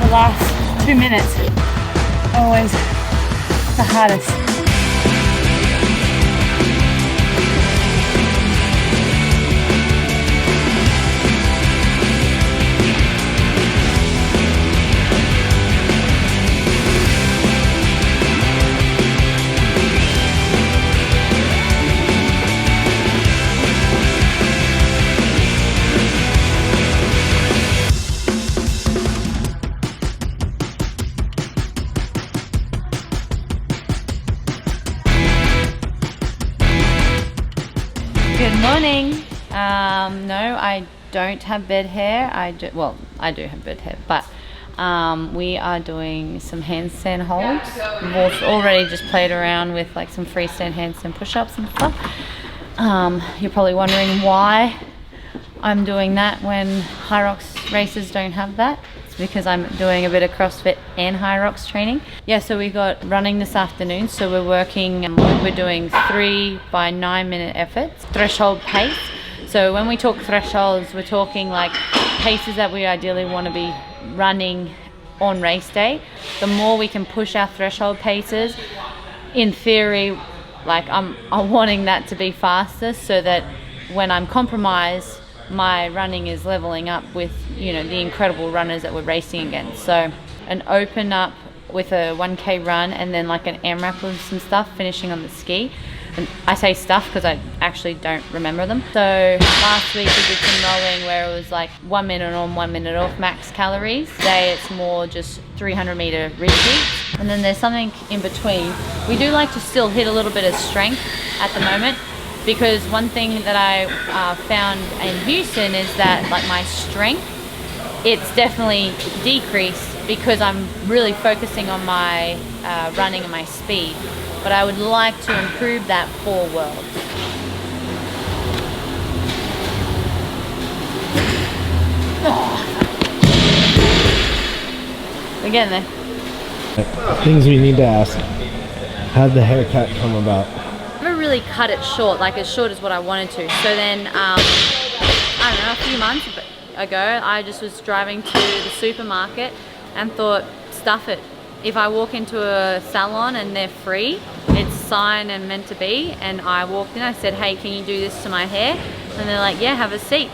the last 2 minutes, always the hardest. Good morning. No, I don't have bed hair. I do have bed hair, but we are doing some handstand holds. We've already just played around with like some freestand handstand push-ups and stuff. You're probably wondering why I'm doing that when Hyrox races don't have that. It's because I'm doing a bit of CrossFit and Hyrox training. Yeah, so we got running this afternoon. So we're doing 3 by 9 minute efforts, threshold pace. So when we talk thresholds, we're talking like paces that we ideally want to be running on race day. The more we can push our threshold paces, in theory, like I'm wanting that to be faster so that when I'm compromised, my running is leveling up with, you know, the incredible runners that we're racing against. So an open up with a 1K run and then like an AMRAP with some stuff, finishing on the ski. And I say stuff because I actually don't remember them. So last week we did some rolling where it was like 1 minute on, 1 minute off max calories. Today it's more just 300 meter repeats. And then there's something in between. We do like to still hit a little bit of strength at the moment, because one thing that I found in Houston is that like my strength, it's definitely decreased because I'm really focusing on my running and my speed. But I would like to improve that for Worlds. We're getting there. Things we need to ask. How'd the haircut come about? Never really cut it short, like as short as what I wanted to. So then, I don't know, a few months ago, I just was driving to the supermarket and thought, stuff it. If I walk into a salon and they're free, it's signed and meant to be. And I walked in, I said, hey, can you do this to my hair? And they're like, yeah, have a seat.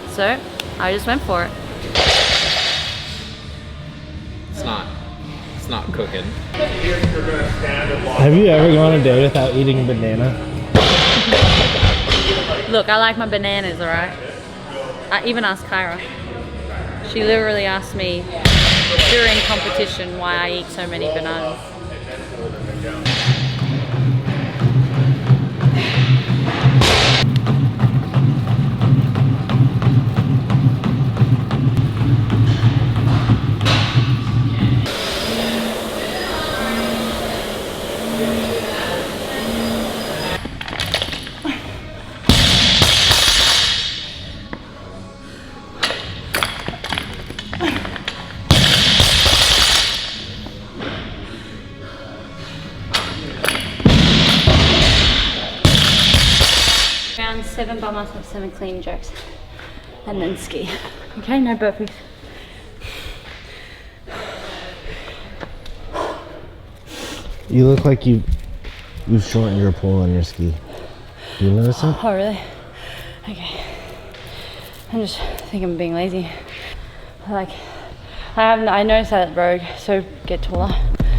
So I just went for it. It's not cooking. Have you ever gone a day without eating a banana? Look, I like my bananas, all right? I even asked Kyra. She literally asked me during competition why I eat so many bananas. Round 7 by myself, 7 clean jerks, and then ski. Okay, no burpees. You look like you've shortened your pull on your ski. Do you notice that? Oh, really? Okay. I think I'm being lazy. I noticed that road, so get taller.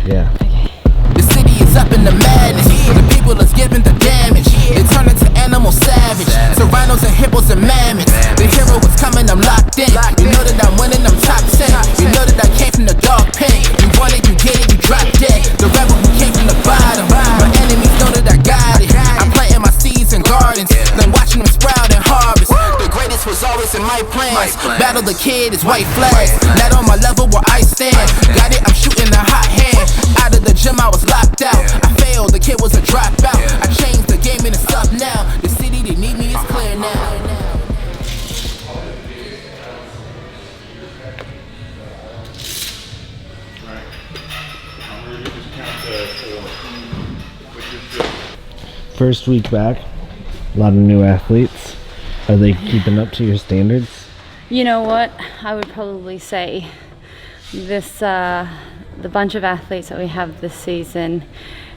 Yeah. Okay. The city is up in the madness. The people is giving the damage. They turn into animal savage. Serranos and hippos and mammoths. The hero is coming, I'm locked in. You know that I'm winning, I'm top 10. You know that I came from the dog pen. You want it, you get it, you drop dead. The rebel who came from the bottom. My enemies know that I got it. I'm planting my seeds in gardens, then watching them sprout and harvest. The greatest was always in my plans. Battle the kid is white flags. Not on my level where I stand. Got it, I'm shooting a hot hand. Out of the gym, I was locked out. I failed, the kid was a dropout. I changed the game and it's up now. The city, they need me, it's clear now. First week back, a lot of new athletes. Are they keeping up to your standards? You know what? I would probably say this the bunch of athletes that we have this season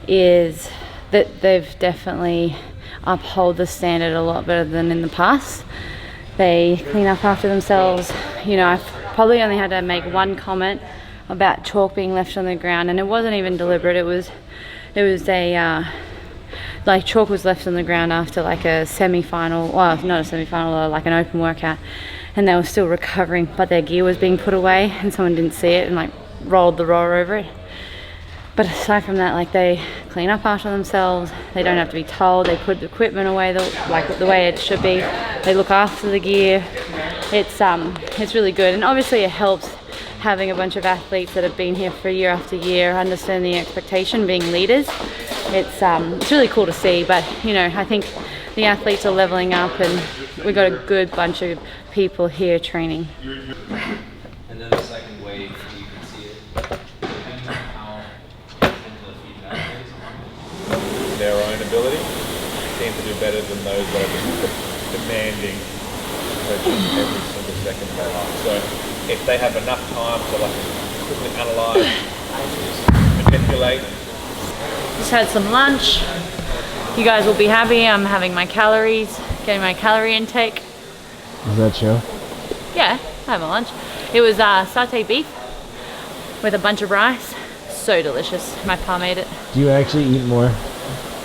is that they've definitely uphold the standard a lot better than in the past. They clean up after themselves. You know, I've probably only had to make one comment about chalk being left on the ground, and it wasn't even deliberate. It was a like chalk was left on the ground after like a semi-final, well, not a semi-final, like an open workout, and they were still recovering, but their gear was being put away and someone didn't see it and like rolled the roller over it. But aside from that, like, they clean up after themselves. They don't have to be told. They put the equipment away the way it should be. They look after the gear. It's really good, and obviously it helps having a bunch of athletes that have been here for year after year, understand the expectation, being leaders. It's really cool to see. But you know, I think the athletes are leveling up, and we've got a good bunch of people here training. And then the second wave, you can see it. Depending on how the feedback is, their own ability seem to do better than those that are demanding coaching every single second they are. So if they have enough time to like quickly analyse, manipulate. Just had some lunch. You guys will be happy. I'm having my calories, getting my calorie intake. Is that true? Yeah, I have a lunch. It was satay beef with a bunch of rice. So delicious. My pa made it. Do you actually eat more?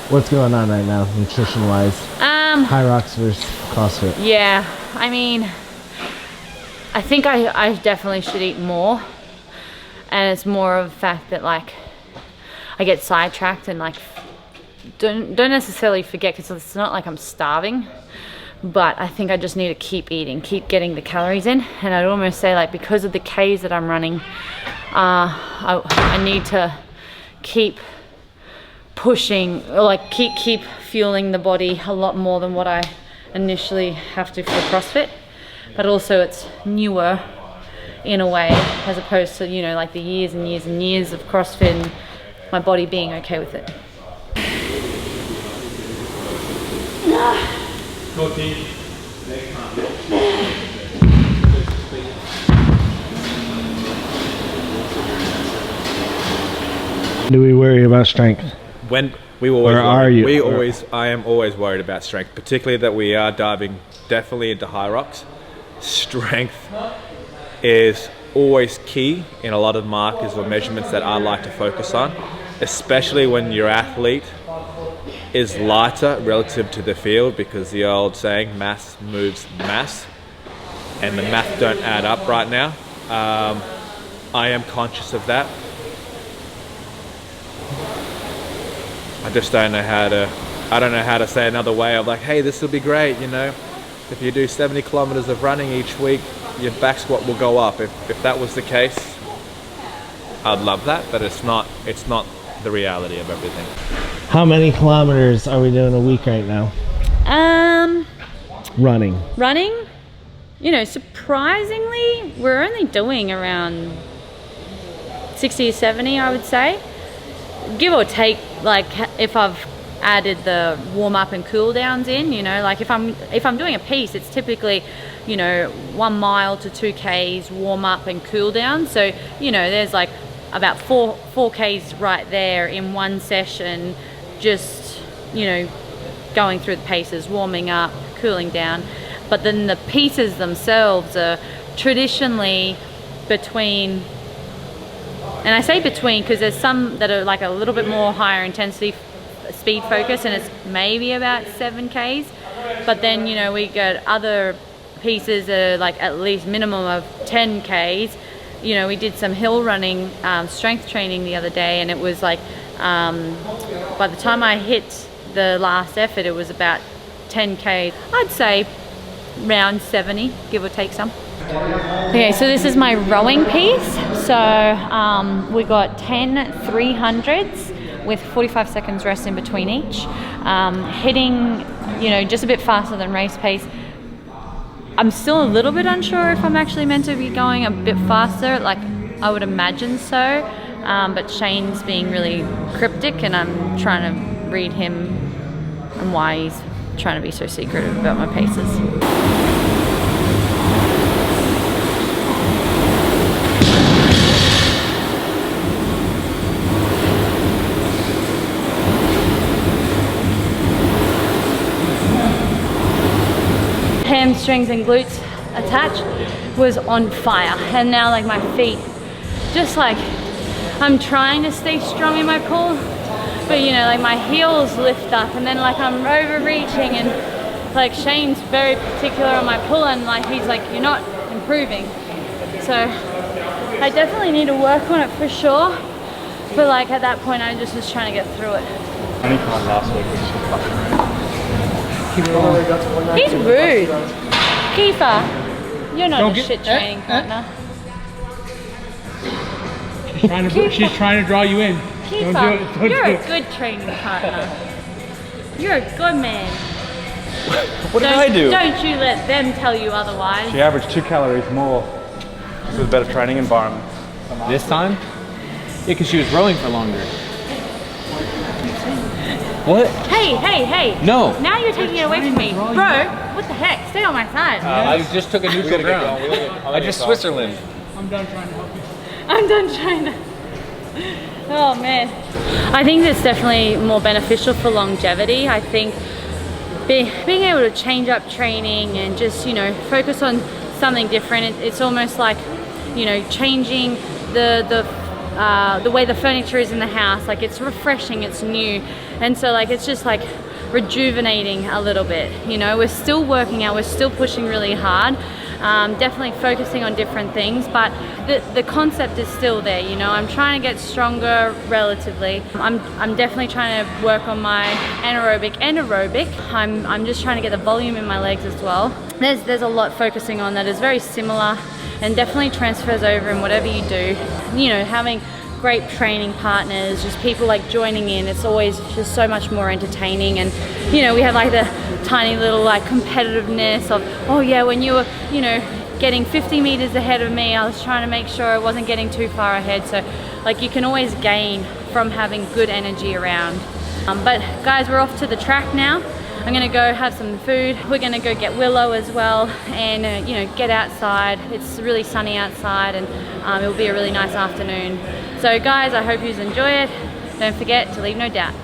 What's going on right now, nutrition-wise? Hyrox versus CrossFit. Yeah, I mean, I think I definitely should eat more, and it's more of the fact that like I get sidetracked and like don't necessarily forget, because it's not like I'm starving, but I think I just need to keep eating, keep getting the calories in. And I'd almost say, like, because of the Ks that I'm running, I need to keep pushing, or like keep fueling the body a lot more than what I initially have to for CrossFit. But also it's newer in a way, as opposed to, you know, like the years and years and years of CrossFit and my body being okay with it. Do we worry about strength? When we always, Or are you? I am always worried about strength, particularly that we are diving definitely into Hyrox. Strength is always key in a lot of markers or measurements that I like to focus on, especially when your athlete is lighter relative to the field, because the old saying, mass moves mass, and the math don't add up right now. I am conscious of that. I just don't know how to say another way of like, hey, this will be great, you know, if you do 70 kilometers of running each week, your back squat will go up. If that was the case, I'd love that, but it's not the reality of everything. How many kilometers are we doing a week right now? Running. You know, surprisingly, we're only doing around 60 or 70, I would say. Give or take, like if I've added the warm up and cool downs in, you know, like if I'm doing a piece, it's typically, you know, 1 mile to 2 Ks warm up and cool down. So, you know, there's like about 4 Ks right there in one session, just, you know, going through the paces, warming up, cooling down. But then the pieces themselves are traditionally between, and I say between because there's some that are like a little bit more higher intensity speed focus, and it's maybe about 7 Ks. But then, you know, we got other pieces that are like at least minimum of 10 Ks. You know, we did some hill running, strength training the other day, and it was like, by the time I hit the last effort, it was about 10 Ks. I'd say around 70, give or take some. Okay, so this is my rowing piece. So we got 10 300s with 45 seconds rest in between each. Hitting, you know, just a bit faster than race pace. I'm still a little bit unsure if I'm actually meant to be going a bit faster, like I would imagine so. But Shane's being really cryptic, and I'm trying to read him and why he's trying to be so secretive about my paces. hamstrings and glutes attached was on fire. And now like my feet, just like, I'm trying to stay strong in my pull, but you know, like my heels lift up and then like I'm overreaching, and like Shane's very particular on my pull, and like he's like, you're not improving. So I definitely need to work on it for sure, but like at that point I just was trying to get through it. Only time last week was just fucking around. He's rude. Kiefer, you're not a shit training partner. She's trying to draw you in. Kiefer, you're a good training partner. You're a good man. What did I do? Don't you let them tell you otherwise. She averaged 2 calories more. This was a better training environment. This time? Yeah, because she was rowing for longer. What? Hey. No. Now you're taking it away from me. Bro, what the heck? Stay on my side. I just took a neutral ground. I just Switzerland. I'm done trying to help you. I'm done trying to. Oh man. I think it's definitely more beneficial for longevity. I think being able to change up training and just, you know, focus on something different. It's almost like, you know, changing the way the furniture is in the house. Like, it's refreshing, it's new, and so like it's just like rejuvenating a little bit. You know, we're still working out, we're still pushing really hard, definitely focusing on different things, but the concept is still there. You know, I'm trying to get stronger relatively. I'm definitely trying to work on my anaerobic and aerobic. I'm just trying to get the volume in my legs as well. There's a lot focusing on that is very similar and definitely transfers over in whatever you do. You know, having great training partners, just people like joining in, it's always just so much more entertaining. And you know, we have like the tiny little like competitiveness of, oh yeah, when you were, you know, getting 50 meters ahead of me, I was trying to make sure I wasn't getting too far ahead. So like you can always gain from having good energy around. But guys, we're off to the track now. I'm gonna go have some food. We're gonna go get Willow as well, and you know, get outside. It's really sunny outside, and it'll be a really nice afternoon. So guys, I hope you enjoy it. Don't forget to leave no doubt.